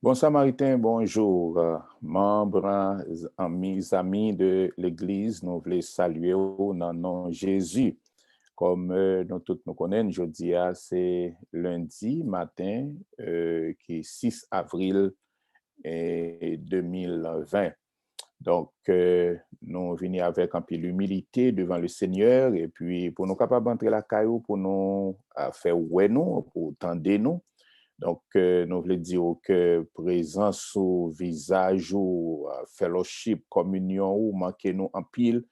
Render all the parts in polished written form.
Bon Samaritain, bonjour. Membres, amis de l'Église, nous voulons saluer au nom de Jésus. Comme nous tous nous connaissons, jeudi, c'est lundi matin, qui est 6 avril 2020. Donc, nous venons avec un peu d'humilité devant le Seigneur et puis pour nous capables d'entrer la caillou, pour nous faire ouais nous, pour tendre nous. Donc, nous voulons dire que présence au visage ou fellowship, communion ou manquer nous en pile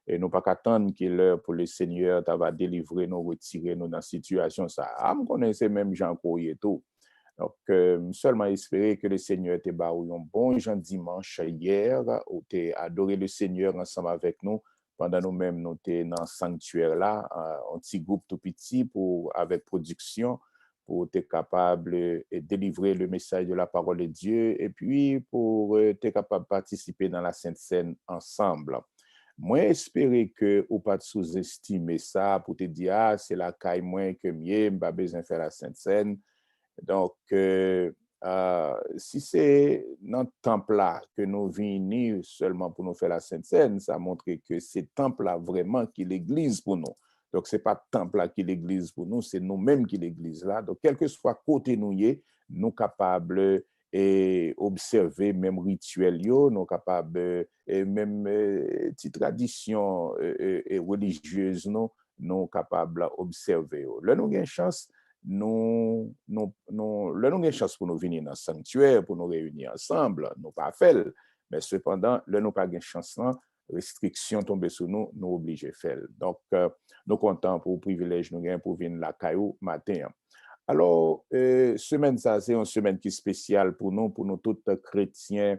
et nous pas qu'attendre que l'heure pour le Seigneur va délivrer nous, retirer nous dans la situation ça. Ah, me connaissez même Jean Courrier tout. Donc, seulement espérer que le Seigneur te ba ou un bon Jean dimanche hier, où tu adoré le Seigneur ensemble avec nous, pendant nous-mêmes, nous étions dans le sanctuaire là, un petit groupe tout petit avec production, pour être capable de délivrer le message de la parole de Dieu, et puis pour être capable de participer dans la Sainte Seine ensemble. Moi, espérer que ou pas sous-estimer ça, pour te dire, ah, c'est la caille moins que mieux, pas besoin de faire la Sainte Seine. Donc, si c'est dans le temple-là que nous venons seulement pour nous faire la Sainte Seine, ça montre que c'est temple-là vraiment qui est l'Église pour nous. Donc, ce n'est pas temple-là qui est l'Église pour nous, c'est nous-mêmes qui est l'Église là. Donc, quel que soit côté nous y est, nous capables et observer même rituel nous capables et même petites traditions religieuses nous capables observer. Là, nous avons une chance là, nous avons une chance pour nous venir dans le sanctuaire, pour nous réunir ensemble, nous pas faire. Mais cependant, là, nous pas de chance, restriction tombée sur nous, nous obligés de faire. Donc, nous comptons pour le privilège nous gagnons pour venir la caillou matin. Alors, semaine ça, c'est une semaine qui est spéciale pour nous tous chrétiens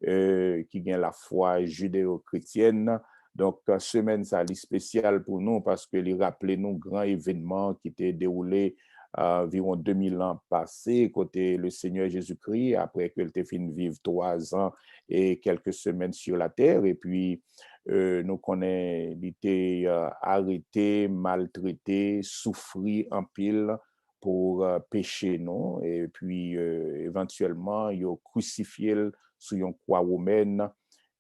qui gagnent la foi judéo-chrétienne. Donc, semaine ça, est spéciale pour nous parce que les rappelait nous grands événements qui étaient déroulés environ 2000 ans passés, côté le Seigneur Jésus-Christ, après qu'il ait fini de vivre 3 ans et quelques semaines sur la terre. Et puis, nous connaissons, il était arrêté, maltraité, souffri en pile pour pécher, non? Et puis, éventuellement, il a crucifié sur une croix romaine.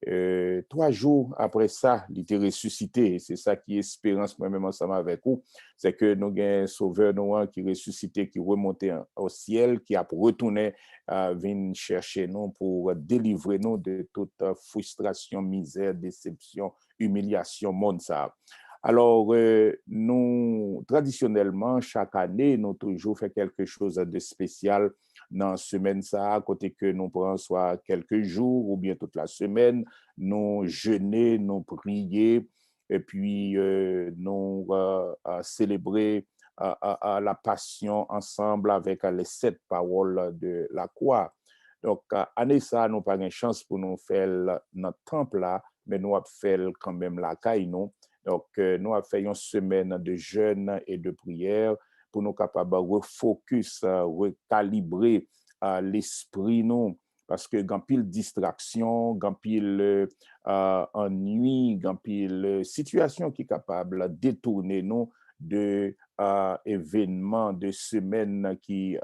3 jours après ça, il était ressuscité. C'est ça qui est espérance moi-même ensemble avec vous. C'est que nous avons un sauveur noir qui est ressuscité, qui est remonté au ciel, qui a retourné venir chercher nous pour délivrer nous de toute frustration, misère, déception, humiliation, monde ça. Alors, nous, traditionnellement, chaque année, nous toujours fait quelque chose de spécial dans la semaine ça, à côté que nous prenons soit quelques jours ou bien toute la semaine, nous jeûner, nous prier, et puis nous célébrer la passion ensemble avec les 7 paroles de la croix. Donc, année ça, nous pas une chance pour nous faire notre temple là, mais nous avons fait quand même la caille, nous. Donc, nous avons fait une semaine de jeûne et de prière pour nous capables de refocus, recalibrer l'esprit, nous, parce que grand pile distraction, grand pile ennui, grand pile situation qui est capable de détourner nous de événements, de semaines qui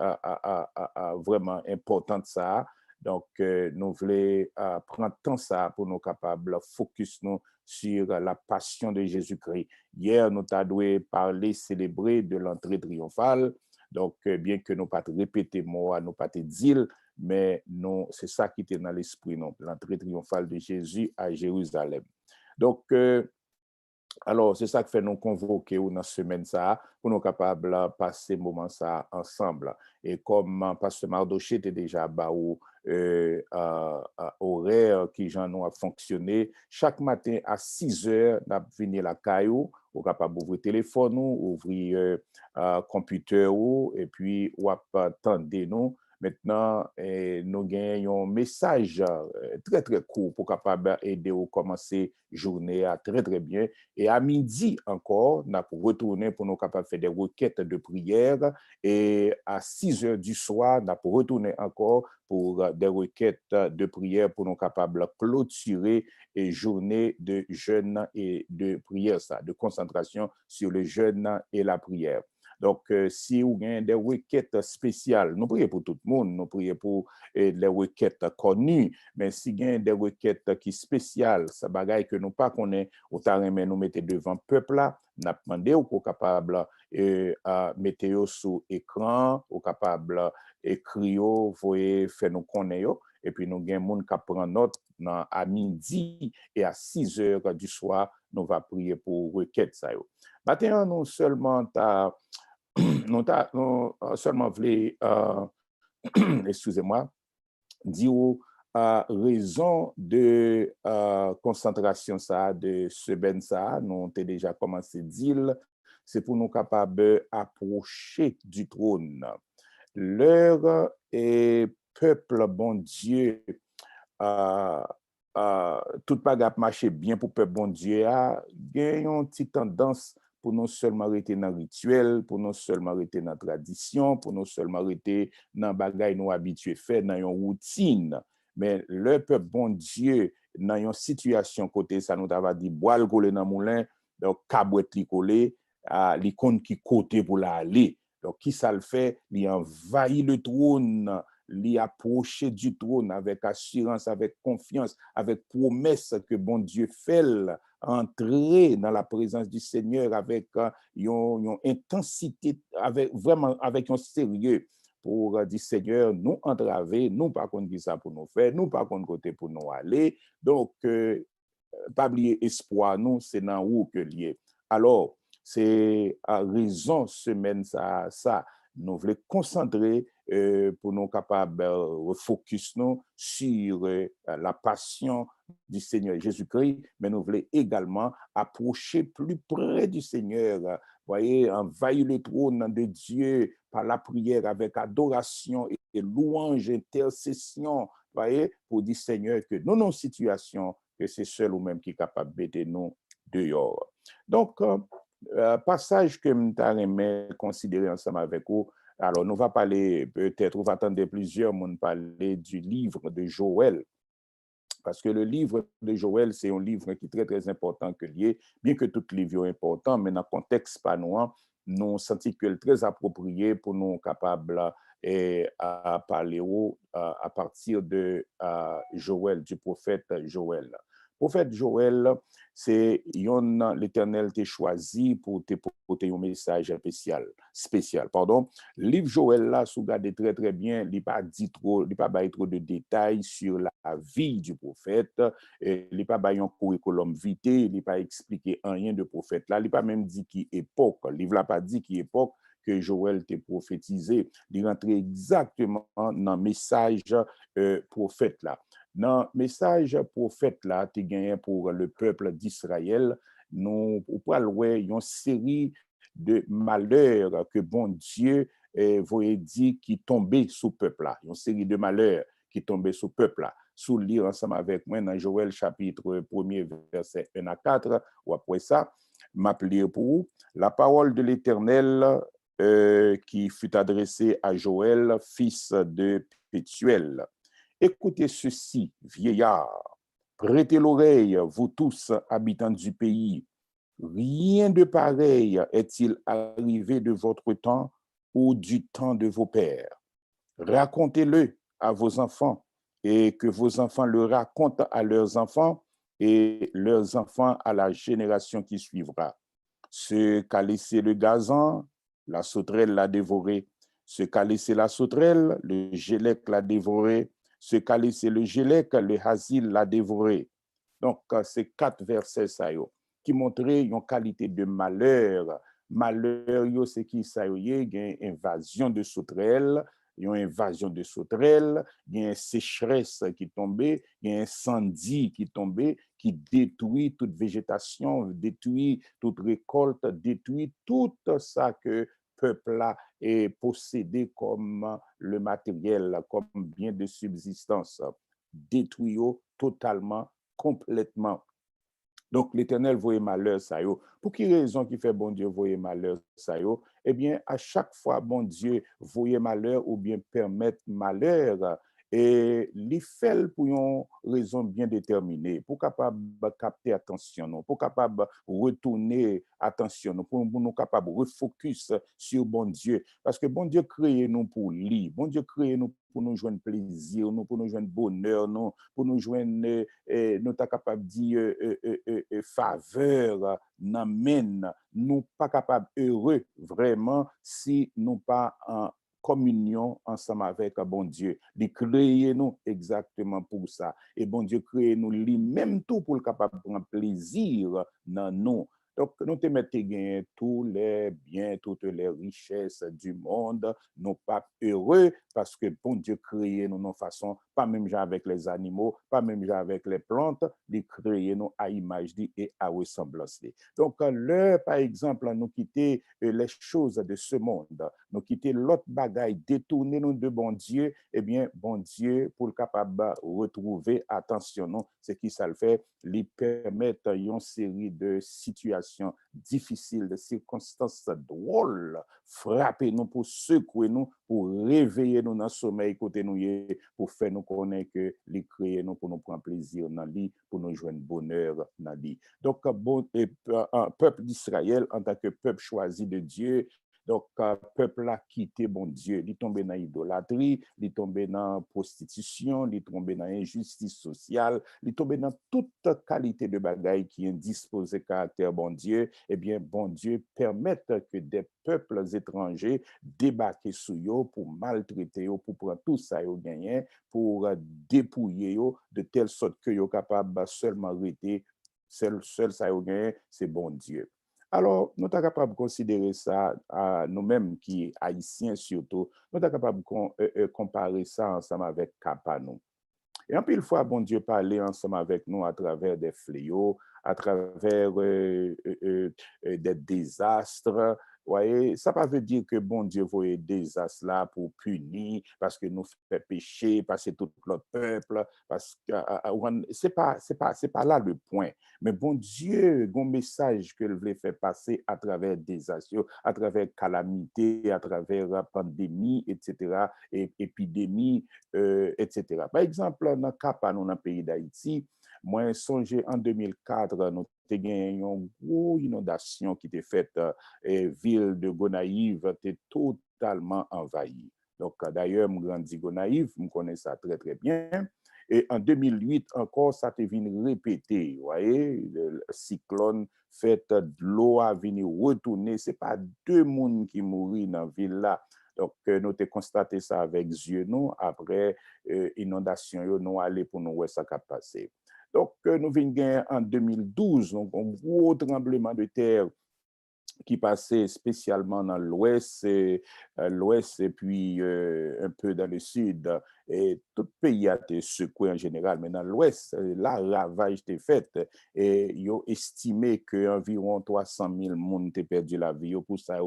vraiment importantes ça. Donc, nous voulons prendre temps ça pour nous capables de focus nous sur la passion de Jésus-Christ. Hier, nous avons parlé, célébrer de l'entrée triomphale. Donc, bien que nous pas répéter moi, nous pas te dire, mais non, c'est ça qui était dans l'esprit, non, l'entrée triomphale de Jésus à Jérusalem. Donc, alors, c'est ça qui fait nous convoquer dans la semaine ça, pour nous capables de passer moment ça ensemble. Et comme Pasteur Mardoché était déjà baou horaire qui j'en nous a fonctionné, chaque matin à 6 heures, nous venir la caillou, ou capable d'ouvrir le téléphone, ouvrir computer, et puis ou attendre nous. Maintenant, nous gagnons un message très, très court pour capable aider à commencer la journée très, très bien. Et à midi encore, nous pour retourner pour nous capables de faire des requêtes de prière. Et à 6 heures du soir, nous pour retourner encore pour des requêtes de prière pour nous capables de clôturer une journée de jeûne et de prière, ça, de concentration sur le jeûne et la prière. Donc, si vous avez des requêtes spéciales, nous prions pour tout le monde, nous prions pour les requêtes connues, mais si vous avez des requêtes qui spéciales, ça bagaille que nous pas connaît, ou mais nous mettez devant le peuple là, n'a demandé ou qu'on capable mettre sur écran, ou capable écrire, voyez, faire nous connaître, et puis nous avons monde qui prend note à midi et à 6 heures du soir, nous va prier pour requête ça yo. Maintenant, nous seulement nous seulement voulons excusez-moi, dire raison de concentration ça de semaine ça, nous avons déjà commencé à dire, c'est pour nous capables approcher du trône. L'heure et peuple bon Dieu, tout bagage marche bien pour peuple bon Dieu, il une petite tendance pour non seulement rester dans le rituel, pour non seulement rester dans la tradition, pour non seulement rester dans bagage nous habitués faire dans une routine. Mais le peuple bon Dieu, dans une situation côté, ça nous a dit, bois le coller dans le moulin, donc cabouette li coller, l'icône qui côté pour l'aller. Donc, qui ça le fait? Il envahit le trône, il approche du trône avec assurance, avec confiance, avec promesse que bon Dieu fait, entrer dans la présence du Seigneur avec une intensité, avec vraiment avec un sérieux pour dire Seigneur, nous entraver, nous pas contre ça pour nous faire, nous pas contre côté pour nous aller. Donc, pas oublier espoir, nous, c'est dans où que lié. Alors, c'est à raison semaine ça nous voulons concentrer pour nous capables de focus nous sur la passion du Seigneur Jésus-Christ, mais nous voulons également approcher plus près du Seigneur. Voyez, envahir le trône de Dieu par la prière avec adoration et louange, intercession, voyez, pour dire Seigneur que nous, nos situations, que c'est seul ou même qui est capable de mettre nous dehors. Donc, passage que je considérer ensemble avec vous. Alors, nous va parler, peut-être, on va attendre plusieurs monde parler du livre de Joël. Parce que le livre de Joël, c'est un livre qui est très, très important que lié, bien que tout livre est important, mais dans le contexte panois, nous sentons que c'est très approprié pour nous capables à parler à partir de Joël, du prophète Joël. Prophète Joël, c'est l'Éternel t'a choisi pour te porter un message spécial. Livre Joël là, si vous regardez très très bien, il n'a pas dit trop, il n'a pas trop de détails sur la vie du prophète, il n'a pas baillé un curriculum vitae, il n'a pas expliqué rien de prophète là, il n'a pas même dit qui époque, le livre n'a pas dit qui époque que Joël t'a prophétisé, il rentre exactement dans le message prophète là. Dans le message prophète là, tu gagné pour le peuple d'Israël, nous pouvons une série de malheurs que bon Dieu voyait dire qui tombaient sous peuple là, une série de malheurs qui tombaient sous peuple là. Sous lire ensemble avec moi dans Joël chapitre 1er verset 1 à 4 ou après ça, m'appeler pour vous la parole de l'Éternel qui fut adressée à Joël, fils de Pétuel. Écoutez ceci, vieillards, prêtez l'oreille, vous tous, habitants du pays. Rien de pareil est-il arrivé de votre temps ou du temps de vos pères. Racontez-le à vos enfants et que vos enfants le racontent à leurs enfants et leurs enfants à la génération qui suivra. Ce qu'a laissé le gazan, la sauterelle l'a dévoré. Ce qu'a laissé la sauterelle, le gélec l'a dévoré. Ce qu'a laissé le gélec, le hasil l'a dévoré. Donc, c'est 4 versets ça yo, qui montraient une qualité de malheur. Malheur, yo, c'est qui ça yo, il y a une invasion de sauterelles, il y a une invasion de sauterelles, il y a une sécheresse qui tombait, il y a un incendie qui tombait, qui détruit toute végétation, détruit toute récolte, détruit tout ça que peuple là est possédé comme le matériel, comme bien de subsistance, détruit totalement, complètement. Donc, l'Éternel voyait malheur ça yo. Pour quelle raison qui fait bon Dieu voyait malheur ça yo? Eh bien, à chaque fois, bon Dieu voyait malheur ou bien permettre malheur, et li fait pour une raison bien déterminée, pour capable capter attention, nous, pour capable retourner attention, nous, pour nous capable refocus sur bon Dieu. Parce que bon Dieu crée nous pour lui, bon Dieu crée nous pour nous joindre plaisir, nous, pour nous joindre bonheur, nous, pour nous joindre, nous ta capable de dire faveur, n'amène, nous pas capable heureux vraiment si nous pas en communion ensemble avec bon Dieu. Il crée nous exactement pour ça. Et bon Dieu crée nous lui-même tout pour le capable de prendre plaisir dans nous. Donc, nous te mettons gagner tous les biens, toutes les richesses du monde, nous pas heureux parce que bon Dieu crée nous de façon, pas même genre avec les animaux, pas même genre avec les plantes, il crée nous à image et à ressemblance. Donc, là, par exemple, nous quitter les choses de ce monde, nous quitter l'autre bagaille, détourner nous de bon Dieu, eh bien, bon Dieu, pour le capable de retrouver, attention, non, c'est qui ça le fait, lui permettre une série de situations difficiles, de circonstances drôles, frapper nous pour secouer nous, pour réveiller nous dans le sommeil côté nous, pour faire nous connaître que les créer nous pour nous prendre plaisir dans lui, pour nous joindre bonheur dans lui. Donc, bon, un peuple d'Israël, en tant que peuple choisi de Dieu, donc, peuple a quitté bon Dieu, il est tombé dans l'idolâtrie, il est tombé dans la prostitution, il est tombé dans l'injustice sociale, il est tombé dans toute qualité de bagaille qui est disposée caractère bon Dieu. Eh bien, bon Dieu permette que des peuples étrangers débarquent sur eux pour maltraiter eux, pour prendre tout ça au gagné, pour dépouiller eux de telle sorte que ils sont capables seulement arrêter seul ça au gagné, c'est bon Dieu. Alors, nous sommes capables de considérer ça, nous-mêmes qui haïtiens surtout, nous sommes capables de comparer ça ensemble avec Capanou. Et en pile fois, bon Dieu parlait ensemble avec nous à travers des fléaux, à travers des désastres. Voyez, ça ne veut dire que bon Dieu voyait des désastres là pour punir, parce que nous fait pécher, parce que tout notre peuple, parce que c'est pas là le point. Mais bon Dieu, un message que voulait faire passer à travers des désastres, à travers calamité, à travers pandémie, etc., et épidémie, etc. Par exemple, dans le cas dans le pays d'Haïti, moi, songé en 2004, nous avons gagné une grosse inondation qui était faite et ville de Gonaïve était totalement envahie. Donc, d'ailleurs, je grandi Gonaïve, je connais ça très, très bien. Et en 2008, encore, ça a venu répéter, vous voyez, le cyclone fait de l'eau à venir retourner. Ce n'est pas deux personnes qui mourent dans la ville là. Donc, nous avons constaté ça avec yeux, nous, après inondation, nous allons pour nous voir ça qui a passé. Donc, nous venons en 2012, donc un gros tremblement de terre qui passait spécialement dans l'ouest et puis un peu dans le sud. Et tout le pays a été secoué en général, mais dans l'ouest, là, ravage était fait. Et ils ont estimé qu'environ 300 000 personnes ont perdu la vie pour ça,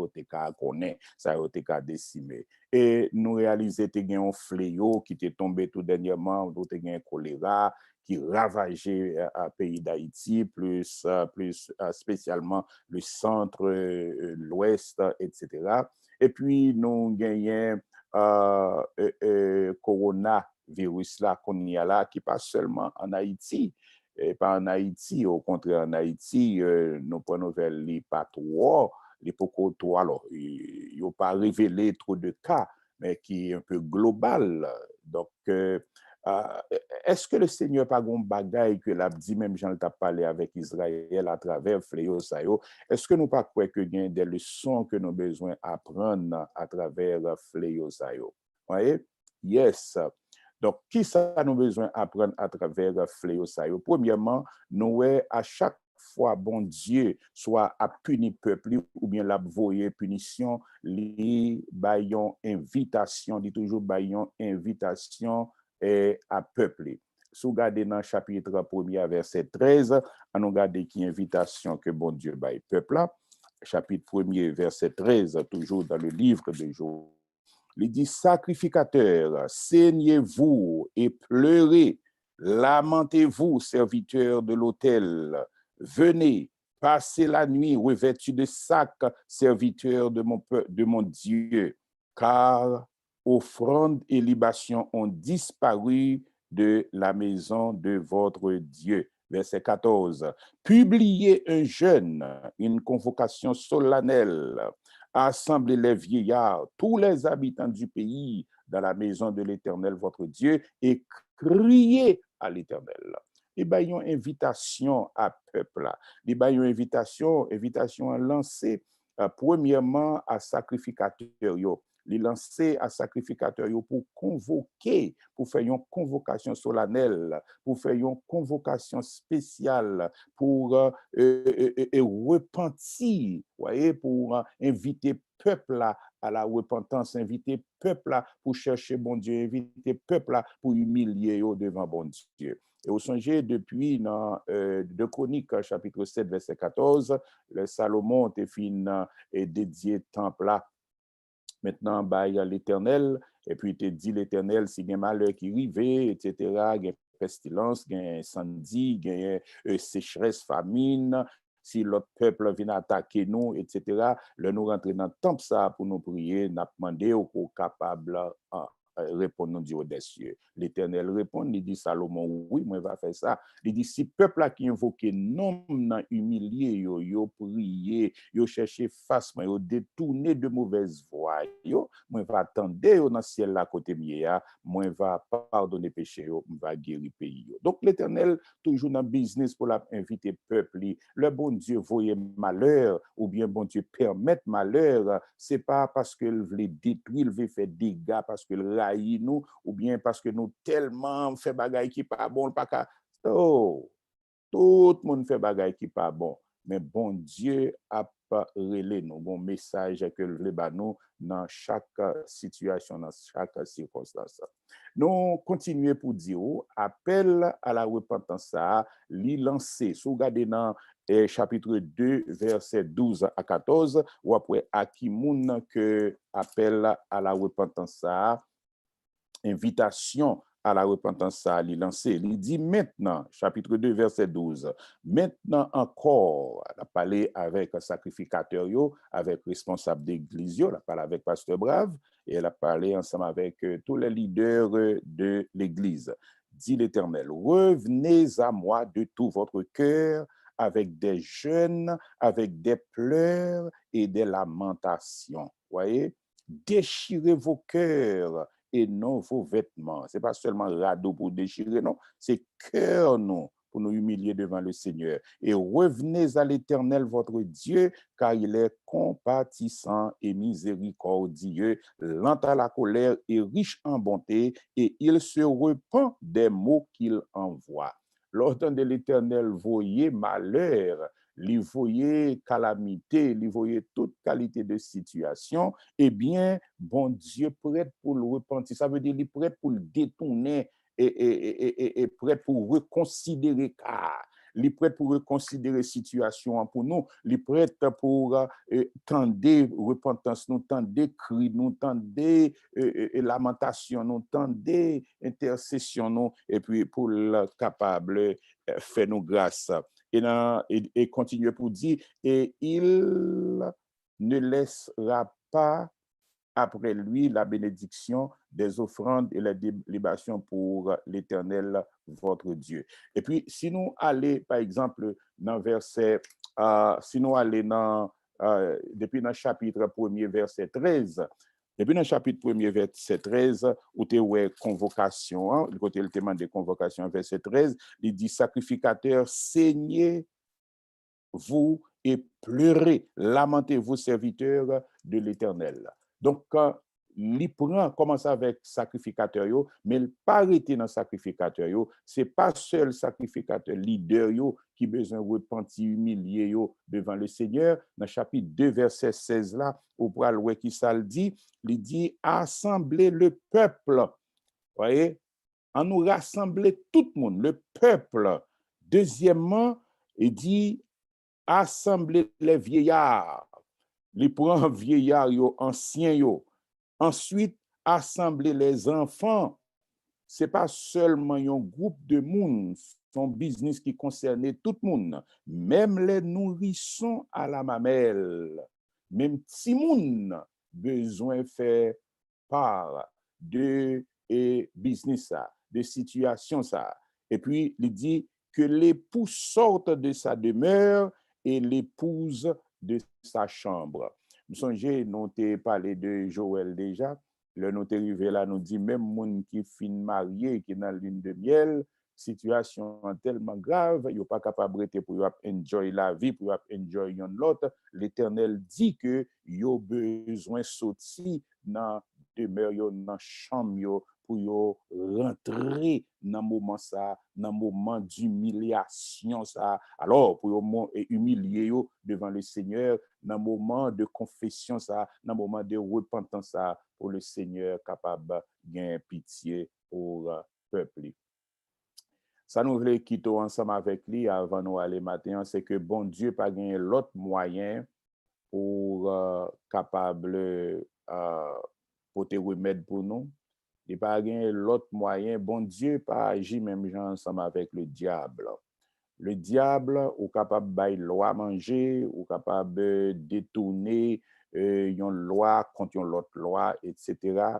ça a été décimé. Et nous réalisons qu'il y a un fléau qui était tombé tout dernièrement, d'autres il y a un choléra qui ravageait le pays d'Haïti, plus spécialement le centre, l'ouest, etc. Et puis, nous gagnons coronavirus là qu'on y a là, qui pas seulement en Haïti, et pas en Haïti, au contraire, en Haïti, nous prenons vers les pas trop, les beaucoup trop, alors, ils n'ont pas révélé trop de cas, mais qui est un peu global. Donc, est-ce que le Seigneur pas un bagaille que l'a dit même Jean t'a parlé avec Israël à travers fléau ça yo? Est-ce que nous pas croire que il y a des leçons que nous avons besoin d'apprendre à travers fléau ça yo? Voyez? Yes. Donc, qui ça nous besoin d'apprendre à travers fléau ça yo? Premièrement, nous à chaque fois bon Dieu soit à punir peuple ou bien la voyer punition, li bayon invitation, dit toujours bayon invitation et à peuple. Si vous regardez dans le chapitre 1er, verset 13, on regarde qui invitation que bon Dieu baille peuple là. Chapitre 1er, verset 13, toujours dans le livre de Job. Il dit, sacrificateurs, saignez-vous et pleurez, lamentez-vous, serviteurs de l'autel, venez, passez la nuit revêtus de sacs, serviteurs de mon Dieu, car offrandes et libations ont disparu de la maison de votre Dieu. Verset 14. Publiez un jeûne, une convocation solennelle, assemblez les vieillards, tous les habitants du pays, dans la maison de l'Éternel, votre Dieu, et criez à l'Éternel. Il y a une invitation à peuple. Il y a une invitation à lancer, premièrement, à sacrificateur. Les lancer à sacrificateur pour convoquer, pour faire une convocation solennelle, pour faire une convocation spéciale, pour repentir, voyez, pour inviter peuple à la repentance, inviter peuple pour chercher bon Dieu, inviter peuple pour humilier devant bon Dieu. Et au songez, depuis dans 2 Chroniques, chapitre 7, verset 14, le Salomon était fin et dédié temple là. Maintenant, il y a l'Éternel, et puis il te dit l'Éternel, si il y a malheur qui arrive, etc., il y a pestilence, il y a incendie, il y a sécheresse, famine, si l'autre peuple vient attaquer nous, etc., nous rentrer dans le temple ça pour nous prier, nous demander au capable répondre Dieu des cieux. L'Éternel répond, il dit Salomon, oui, moi je vais faire ça. Il dit si peuple qui invoque non nan humilié yo prier, yo chercher face moi, yo détourner de mauvaises voies, moi va attendre yo dans ciel là côté mia, moi va pardonner péché yo, va guérir pays yo. Donc l'Éternel toujours dans business pour la inviter peuple, le bon Dieu voyait malheur ou bien bon Dieu permettre malheur, c'est pas parce qu'il veut détruire, il veut faire dégâts parce qu'il raille nous ou bien parce que nous tellement fait bagaille qui pas bon pas ka. Oh, tout le monde fait bagaille qui pas bon, mais bon Dieu a relé nous bon message que le ba nous dans chaque situation, dans chaque circonstance. Nous continuons pour dire appel à la repentance ça, li lancé. Si vous regardez dans chapitre 2 verset 12 à 14 ou après à qui moun que appel à la repentance ça, invitation à la repentance, ça a lancé. Il dit maintenant, chapitre 2, verset 12, maintenant encore, il a parlé avec un sacrificateur, avec responsable d'église, il a parlé avec pasteur Brave, et il a parlé ensemble avec tous les leaders de l'église. Dit l'Éternel, revenez à moi de tout votre cœur, avec des jeûnes, avec des pleurs et des lamentations. Voyez, déchirez vos cœurs et non vos vêtements. Ce n'est pas seulement radeau pour déchirer, non, c'est cœur, non, pour nous humilier devant le Seigneur. Et revenez à l'Éternel, votre Dieu, car il est compatissant et miséricordieux, lent à la colère et riche en bonté, et il se repent des maux qu'il envoie. L'ordre de l'Éternel voyait malheur, lui voyait calamité, lui voyait toute qualité de situation, eh bien, bon Dieu prêt pour le repentir. Ça veut dire, il est prêt pour le détourner et prêt pour reconsidérer car. Il est prêt pour reconsidérer la situation pour nous. Il est prêt pour tendre repentance, nous tendre cri, nous tendre lamentation, nous tendre intercession, nous, et puis pour le capable faire nous grâce. Et continue pour dire, et il ne laissera pas après lui la bénédiction des offrandes et les libations pour l'Éternel, votre Dieu. Et puis, si nous allons, par exemple, dans verset, si nous allons depuis dans le chapitre 1er, verset 13, depuis dans le chapitre 1er, verset 13, où tu as convocation, le côté le thème de convocation, verset 13, il dit sacrificateur, saignez vous et pleurez, lamentez-vous, serviteurs de l'Éternel. Donc, il prend, commence avec sacrificateur, mais il pas arrêté dans sacrificateur. Ce n'est pas seul sacrificateur, leader qui a besoin de repentir, humilier devant le Seigneur. Dans le chapitre 2, verset 16, là, au pral qui ça le dit, il dit assembler le peuple. Voyez, en nous rassembler tout le monde, le peuple. Deuxièmement, il dit assembler les vieillards. Il prend vieillards anciens yo. Ensuite, assembler les enfants. Ce n'est pas seulement un groupe de monde, son business qui concerne tout le monde. Même les nourrissons à la mamelle. Même petit monde besoin faire part de business ça, de situation ça. Et puis, il dit que l'époux sorte de sa demeure et l'épouse de sa chambre. Vous songez, nous avons parlé de Joël déjà. Le nous arrivé là, nous dit même monde qui fin marié, qui est dans lune de miel, situation tellement grave, il n'est pas capable de pour enjoy la vie, pour enjoy l'autre. L'Éternel dit que il a besoin de sortir dans demeure, dans chambre, pour yo rentrer dans moment ça, dans moment d'humiliation ça. Alors pour yo humilier yo devant le Seigneur, dans moment de confession ça, dans moment de repentance ça, pour le Seigneur capable gagner pitié pour peuple. Ça nous voulons quitter ensemble avec lui avant nous aller matin, c'est que bon Dieu pas gagné l'autre moyen pour capable pour te remettre pour nous. Il pas gagné l'autre moyen. Bon Dieu pas agi même gens ensemble avec le diable. Le diable ou capable bail loi manger, ou capable détourner une loi contre une autre loi, etc.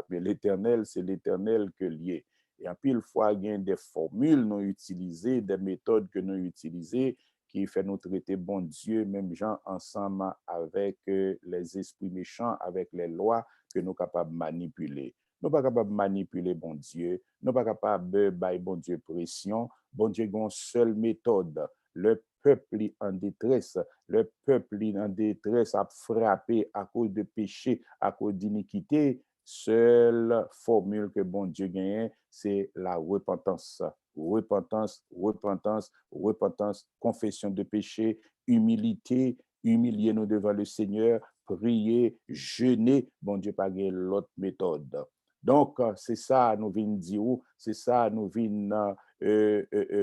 Mais l'Éternel, c'est l'Éternel que lié. Et en pile fois, il y a des formules nous utilisées, des méthodes que nous utilisées qui fait nous traiter bon Dieu, même gens ensemble avec les esprits méchants, avec les lois que nous sommes capables de manipuler. Nous ne sommes pas capables de manipuler bon Dieu, nous ne sommes pas capables de faire bon Dieu pression. Bon Dieu a une seule méthode. Le peuple en détresse, le peuple en détresse a frappé à cause de péché, à cause d'iniquité. Seule formule que bon Dieu gagne, c'est la repentance. Repentance, repentance, repentance, confession de péché, humilité, humilier nous devant le Seigneur, prier, jeûner. Bon Dieu pas gagné l'autre méthode. Donc, c'est ça, nous venons dire, c'est ça, nous venons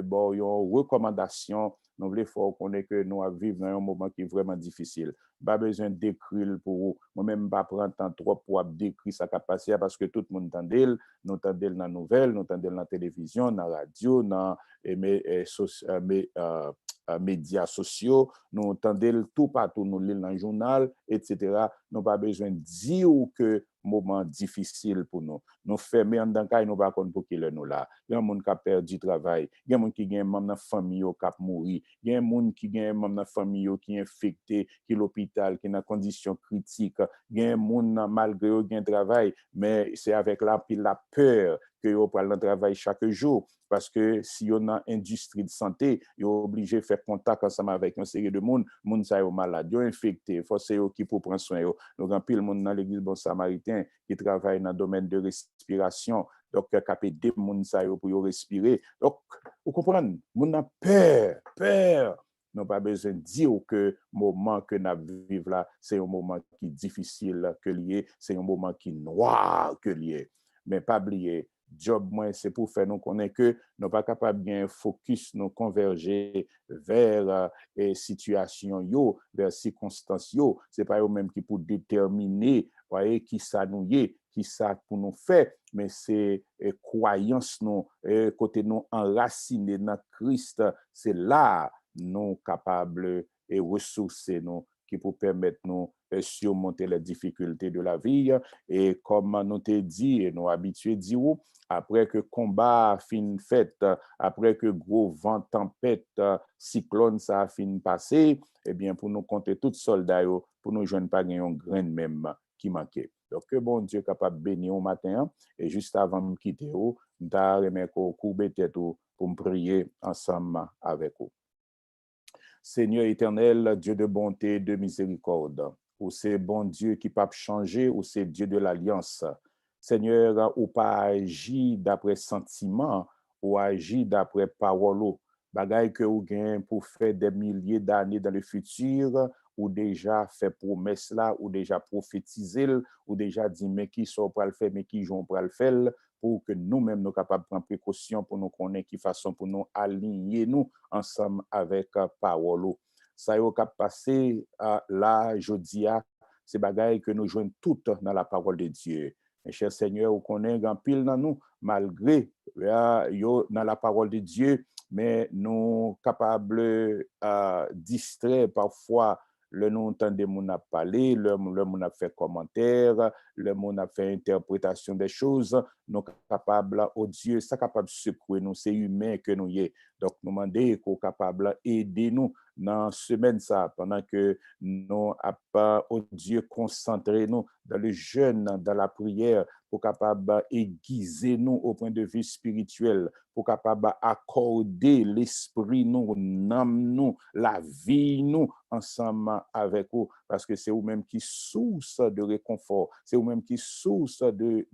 bon, une recommandation, nous voulons faire connaître que nous vivons dans un moment qui est vraiment difficile. Pas besoin d'écrire pour vous. Moi-même, pas prendre temps trop pour décrire sa capacité parce que tout le monde entendait, nous entendons dans la nouvelle, nous entendons dans la télévision, dans la radio, dans les médias sociaux, nous entendons tout partout, nous lisons dans le journal, etc. Nous pas besoin de dire que moment difficile pour nous. Nous fermons dans le cas, nous pas pour qu'il nous là. Il y a des gens qui ont perdu le travail, il y a des gens qui ont membre dans la famille qui ont mouru, il y a des gens qui ont membre dans la famille qui sont infectés, qui sont à l'hôpital, qui sont dans conditions critiques, il y a des gens malgré eux qui ont travail, mais c'est avec la peur que vous prenez le travail chaque jour. Parce que si on a une industrie de santé, ils sont obligés de faire contact ensemble avec une série de monde, monde ça est malade, ils sont infectés, il faut c'est eux qui pour prendre soin. Donc, en pile monde dans l'église Bon Samaritain qui travaille dans le domaine de respiration, donc capé des monde ça pour respirer. Donc, vous comprenez, monde a peur. Nous pas besoin de dire que le moment que nous vivons là, c'est un moment qui est difficile que lié, c'est un moment qui est noir que lié. Mais pas oublier, job moi c'est pour faire nous connaître que nous pas capable bien focus nous converger vers situation yo, vers circonstances yo, c'est pas eux même qui pour déterminer voyez qui ça nous est, qui ça pour nous faire, mais c'est croyance nous côté nous enraciné dans Christ, c'est là nous capables et ressourcer nous qui pour permettre nous surmonter les difficultés de la vie. Et comme nous t'ai dit, et nous habitués dit, après que combat fin fait, après que gros vent, tempête, cyclone, ça a fin passé, eh bien, pour nous compter tous soldats, pour nous jeunes pas gagner un grain même qui manquait. Donc, que bon Dieu capable de bénir au matin, et juste avant de me quitter, je vais courber tête pour me prier ensemble avec vous. Seigneur éternel, Dieu de bonté, de miséricorde, ou c'est bon Dieu qui peut changer, ou c'est Dieu de l'alliance. Seigneur, ou pas agir d'après sentiment, ou agir d'après parole, bagay que ou gain pour faire des milliers d'années dans le futur, ou déjà fait promesse là, ou déjà prophétisé, ou déjà dit mais qui sont pour le faire, mais qui vont pour le faire, pour que nous-mêmes nous capables de prendre précaution pour nous connaître qui façon pour nous aligner nous ensemble avec parole. Ça y est cap passé là jodi a c'est bagaille que nous joignons toutes dans la parole de Dieu. Mes chers Seigneur, vous connaissez grand pile dans nous malgré yo dans la parole de Dieu, mais nous capables distraire parfois le nous entendons mon a parlé, le mon a fait commentaire, le mon a fait interprétation des choses, nous capables, oh Dieu, ça capable de secouer nous, c'est humain que nous y est. Donc, nous demandons qu'on capable d'aider nous dans semaine ça, pendant que nous pas, oh Dieu, concentrer nous dans le jeûne, dans la prière, pour capable aiguiser nous au point de vue spirituel, pour capable accorder l'esprit nous, l'âme nous, la vie nous, ensemble avec vous, parce que c'est vous-même qui source de réconfort, c'est vous-même qui source de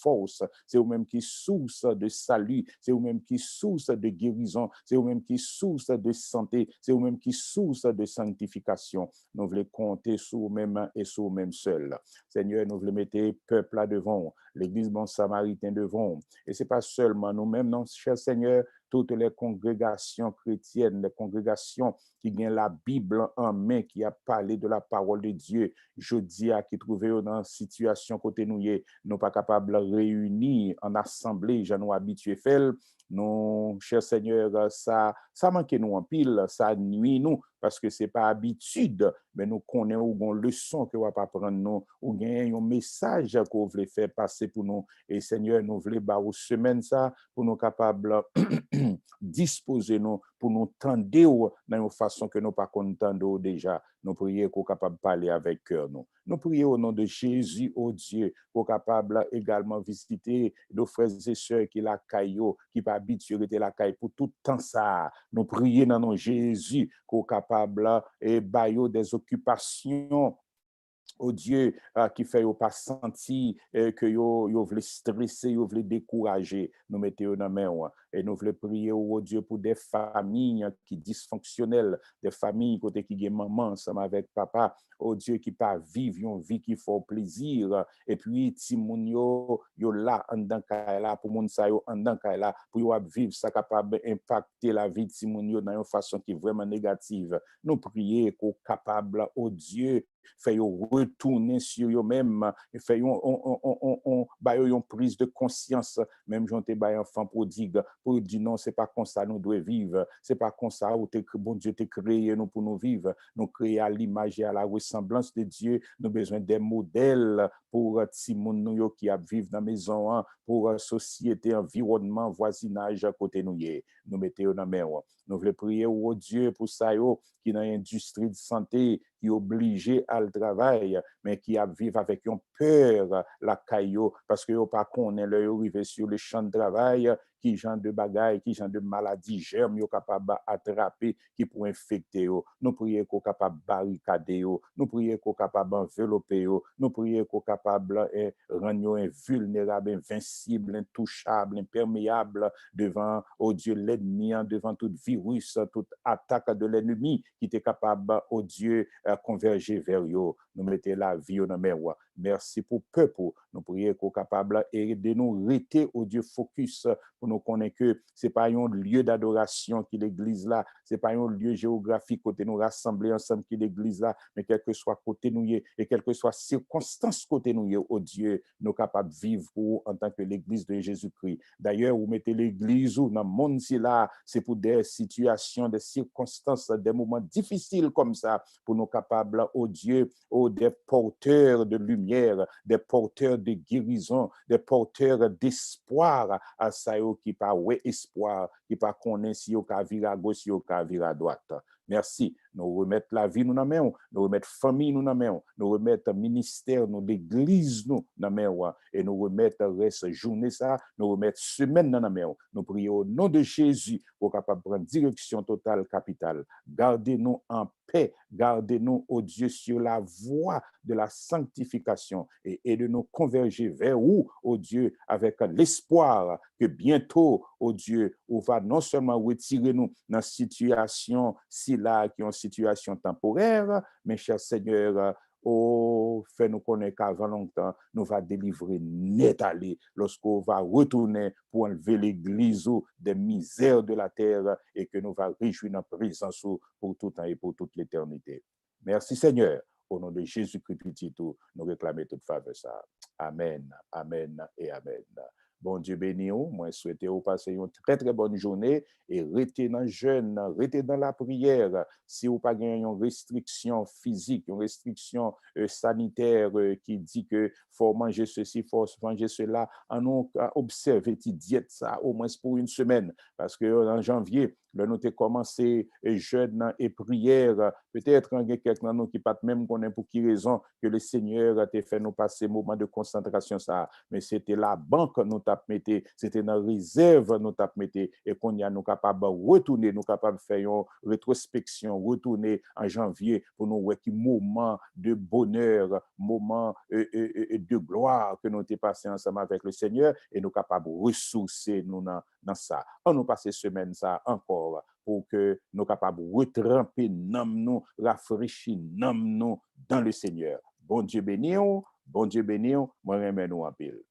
force, c'est vous-même qui source de salut, c'est vous-même qui source de guérison, c'est vous-même qui source de santé, c'est vous-même qui source de sanctification. Nous voulons compter sur vous-même et sur vous-même seul. Seigneur, nous voulons mettre peuple là devant, l'église bon samaritain devant, et c'est pas seulement nous-mêmes, non, cher Seigneur, toutes les congrégations chrétiennes, les congrégations qui gagnent la Bible en main, qui a parlé de la parole de Dieu, je dis à qui trouvé dans une situation côté nous, nous pas capables de réunir en assemblée, j'en ai habitué faire, non, cher Seigneur, ça manque nous en pile, ça nuit nous, parce que c'est pas habitude, mais nous connaissons une leçon que nous va apprendre nous, ou bien un message qu'on veut faire passer pour nous, et Seigneur, nous voulons bah, aux semaines ça, pour nous capables disposer nous, pour nous tendre dans une façon que nous pas contents déjà. Nous prions qu'on capable de parler avec cœur nous. Nous prions au nom de Jésus, oh Dieu, qu'on capable également visiter nos frères et sœurs qui la caillou, qui pas habitués à la caille pour tout temps ça. Nous prions dans nom de Jésus qu'on capable et bailler des occupations, oh Dieu, qui fait pas sentir que yo veulent stresser, yo veulent décourager, nous mettons dans main et nous voulons prier oh Dieu pour des familles qui dysfonctionnelles, des familles côté qui ont maman ensemble avec papa, oh Dieu qui pas vivre une vie qui fait plaisir et puis ti moun yo là en dedans là pour moun sa yo en dedans là pour yo vivre ça capable impacter la vie de ti moun yo dans une façon qui est vraiment négative. Nous prier qu'on capable oh Dieu fait retourner sur eux-mêmes, fait une prise de conscience, même j'en ai un enfant prodigue, pour dire non, c'est pas comme ça nous devons vivre, c'est pas comme ça où bon Dieu t'a créé nous pour nous vivre, nous créer à l'image et à la ressemblance de Dieu, nous avons besoin des modèles pour Timon nous qui a vivre dans la maison, pour société, environnement, voisinage à côté nous. Nous mettons dans la main. Nous voulons prier au Dieu pour ça, qui dans l'industrie de santé, qui est obligé à le travail, mais qui a vivre avec une peur, la caillou, parce que yo pas connaît le arrivé sur le champ de travail, qui genre de bagaille, qui genre de maladie, germe, yo capable attraper, qui pour infecter yo. Nous prions qu'on capable barricader yo, nous prions qu'on capable envelopper yo, nous prions qu'on capable rendre invulnérable, invincible, intouchable, imperméable devant, oh Dieu, l'ennemi, devant tout virus, toute attaque de l'ennemi qui était capable, oh Dieu, converger vers eux. Nous mettons la vie dans mes rois. Merci pour le peuple. Nous prions qu'on capable de nous rester au Dieu focus pour nous connaître que ce n'est pas un lieu d'adoration qui l'église là, ce n'est pas un lieu géographique côté nous rassembler ensemble qui l'église là, mais quel que soit côté nous et quelle que soit circonstance côté nous, oh Dieu, nous capables de vivre en tant que l'église de Jésus-Christ. D'ailleurs, vous mettez l'église où dans le monde là, c'est pour des situations, des circonstances, des moments difficiles comme ça, pour nous capables, oh Dieu, oh des porteurs de lumière, des porteurs de guérison, des porteurs d'espoir à ça qui pas ouais espoir, qui pas connaît si yo ka vira à gauche, si yo ka vira à droite. Merci. Nous remettre la vie nous dans main, nous remettre famille nous dans main, nous remettre ministère nous l'église nous dans main et nous remettre reste journée ça, nous remettre semaine dans main. Nous prions au nom de Jésus pour capable prendre direction totale capitale. Gardez-nous en paix, gardez-nous au Dieu sur la voie de la sanctification et aidez-nous converger vers où, au Dieu, avec l'espoir que bientôt, au Dieu, on va non seulement retirer nous dans situation si là qui est une situation temporaire, mais cher Seigneur, oh, fais-nous connaître qu'avant longtemps, nous va délivrer net aller lorsqu'on va retourner pour enlever l'église des misères de la terre et que nous va réjouir notre présence pour tout temps et pour toute l'éternité. Merci Seigneur. Au nom de Jésus-Christ, nous réclamons toute faveur ça. Amen, amen et amen. Bon Dieu béni ou, moi souhaite vous passer une très très bonne journée et restez dans le jeûne, restez dans la prière. Si vous pas une restriction physique, une restriction sanitaire qui dit que faut manger ceci, faut manger cela, on a observé cette diète ça au moins pour une semaine parce que en janvier, là nous avons commencé jeûne et prière, peut-être il y a quelqu'un nous qui pas même connaît pour qui raison que le Seigneur a fait nous passer moment de concentration ça, mais c'était la banque nous t'a metté, c'était dans réserve nous t'a metté et qu'on y a nous capable retourner, nous capable faire une rétrospection, retourner en janvier pour nous voir qui moment de bonheur, moment de gloire que nous avons passé ensemble avec le Seigneur et nous capables ressourcer nous dans ça. On nous passe semaine ça encore pour que nous capables retremper nous, rafraîchir nous dans le Seigneur. Bon Dieu béni, moi remets nous en pile.